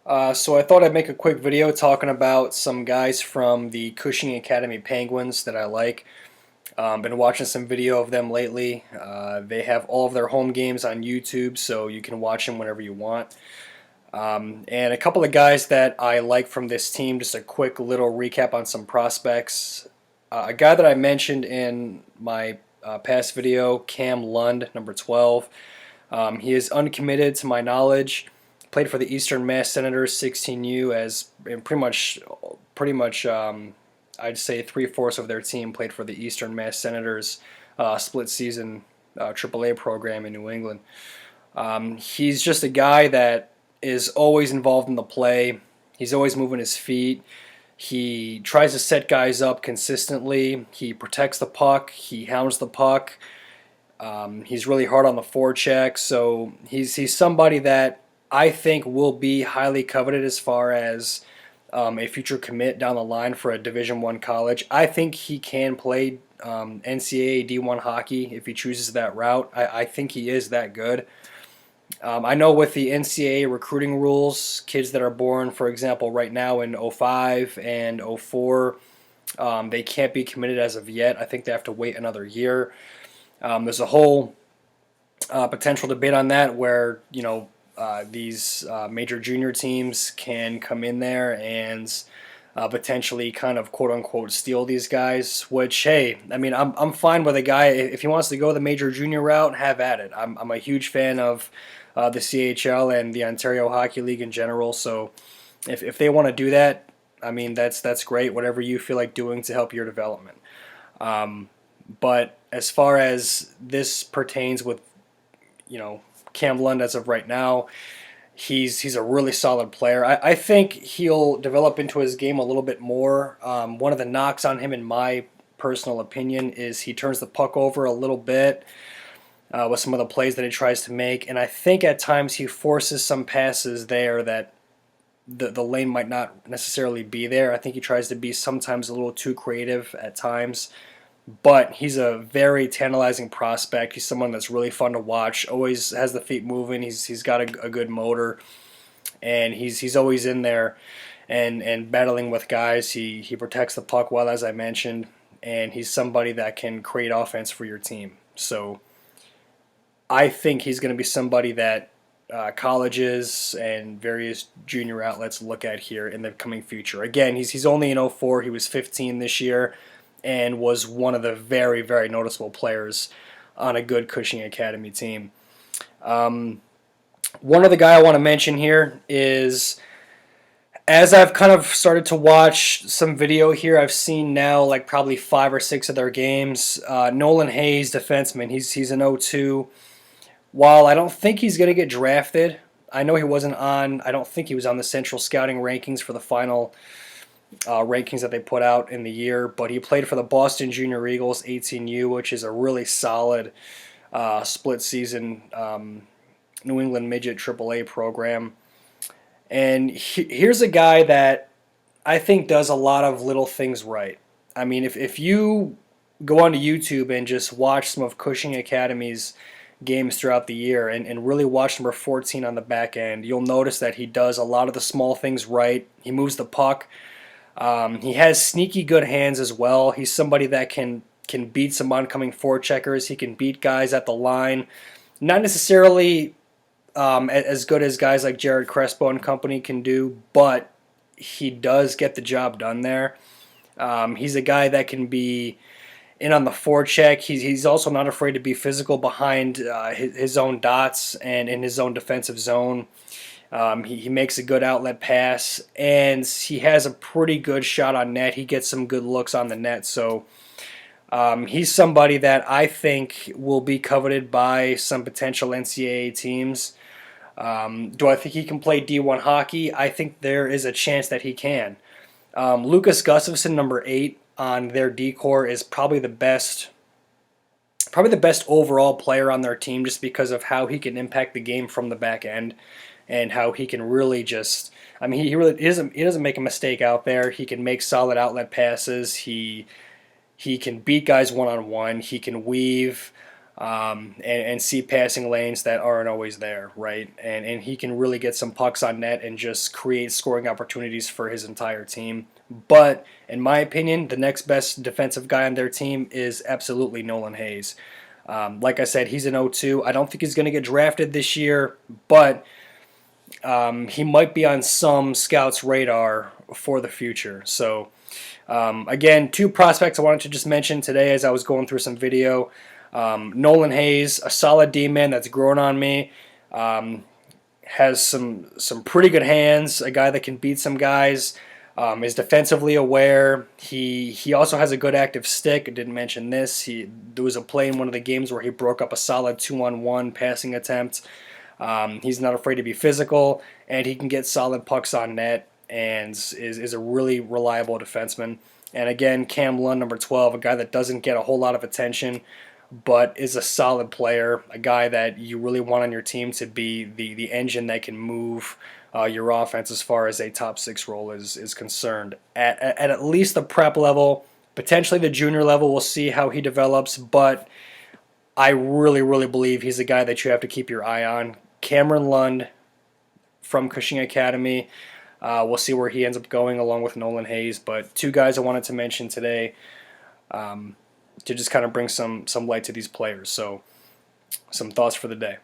So I thought I'd make a quick video talking about some guys from the Cushing Academy Penguins that I like. Been watching some video of them lately. They have all of their home games on YouTube, so you can watch them whenever you want. And a couple of guys that I like from this team, just a quick little recap on some prospects. A guy that I mentioned in my past video, Cam Lund, number 12. He is uncommitted to my knowledge. Played for the Eastern Mass Senators 16U as and pretty much I'd say 3/4 of their team played for the Eastern Mass Senators split season AAA program in New England. He's just a guy that is always involved in the play. He's always moving his feet. He tries to set guys up consistently. He protects the puck. He hounds the puck. He's really hard on the forecheck. So he's somebody that I think will be highly coveted as far as a future commit down the line for a Division I college. I think he can play NCAA D1 hockey if he chooses that route. I think he is that good. I know with the NCAA recruiting rules, kids that are born, for example, right now in '05 and '04, they can't be committed as of yet. I think they have to wait another year. There's a whole potential debate on that where, these major junior teams can come in there and potentially kind of quote unquote steal these guys. Which, hey, I mean, I'm fine with a guy if he wants to go the major junior route, have at it. I'm a huge fan of the CHL and the Ontario Hockey League in general. So if they want to do that, I mean that's great. Whatever you feel like doing to help your development. But as far as this pertains with, Cam Lund as of right now, he's a really solid player. I think he'll develop into his game a little bit more. One of the knocks on him, in my personal opinion, is he turns the puck over a little bit with some of the plays that he tries to make, and I think at times he forces some passes there that the lane might not necessarily be there. I think he tries to be sometimes a little too creative at times. But he's a very tantalizing prospect. He's someone that's really fun to watch. Always has the feet moving. He's got a good motor, and he's always in there and battling with guys. He protects the puck well, as I mentioned, and he's somebody that can create offense for your team. So I think he's going to be somebody that colleges and various junior outlets look at here in the coming future. Again, he's only in '04. He was 15 this year, and was one of the very, very noticeable players on a good Cushing Academy team. One other guy I want to mention here is, as I've kind of started to watch some video here, I've seen now like probably 5 or 6 of their games. Nolan Hayes, defenseman, he's an '02. While I don't think he's going to get drafted, I know he wasn't on, I don't think he was on the Central Scouting rankings for the final rankings that they put out in the year, but he played for the Boston Junior Eagles 18U, which is a really solid split season New England Midget AAA program. And here's a guy that I think does a lot of little things right. I mean, if you go onto YouTube and just watch some of Cushing Academy's games throughout the year and really watch number 14 on the back end, you'll notice that he does a lot of the small things right. He moves the puck. He has sneaky good hands as well. He's somebody that can beat some oncoming forecheckers. He can beat guys at the line. Not necessarily as good as guys like Jared Crespo and company can do, but he does get the job done there. He's a guy that can be in on the forecheck. He's also not afraid to be physical behind his own dots and in his own defensive zone. He makes a good outlet pass, and he has a pretty good shot on net. He gets some good looks on the net, so he's somebody that I think will be coveted by some potential NCAA teams. Do I think he can play D1 hockey? I think there is a chance that he can. Lucas Gustafson, number 8 on their D-core, is probably the best overall player on their team, just because of how he can impact the game from the back end. And how he can really just, I mean, he doesn't make a mistake out there. He can make solid outlet passes. He can beat guys one-on-one. He can weave. and see passing lanes that aren't always there, right? And he can really get some pucks on net and just create scoring opportunities for his entire team. But in my opinion, the next best defensive guy on their team is absolutely Nolan Hayes. Like I said, he's an 0-2. I don't think he's going to get drafted this year, but he might be on some scouts' radar for the future. So, again, two prospects I wanted to just mention today as I was going through some video. Nolan Hayes, a solid D-man that's grown on me. Has some pretty good hands, a guy that can beat some guys. Is defensively aware. He also has a good active stick. I didn't mention this. There was a play in one of the games where he broke up a solid 2-on-1 passing attempt. He's not afraid to be physical, and he can get solid pucks on net, and is a really reliable defenseman. And again, Cam Lund, number 12, a guy that doesn't get a whole lot of attention, but is a solid player, a guy that you really want on your team to be the engine that can move your offense as far as a top 6 role is concerned. At least the prep level, potentially the junior level, we'll see how he develops, but I really, really believe he's a guy that you have to keep your eye on. Cameron Lund from Cushing Academy. We'll see where he ends up going along with Nolan Hayes, but two guys I wanted to mention today to just kind of bring some light to these players. So some thoughts for the day.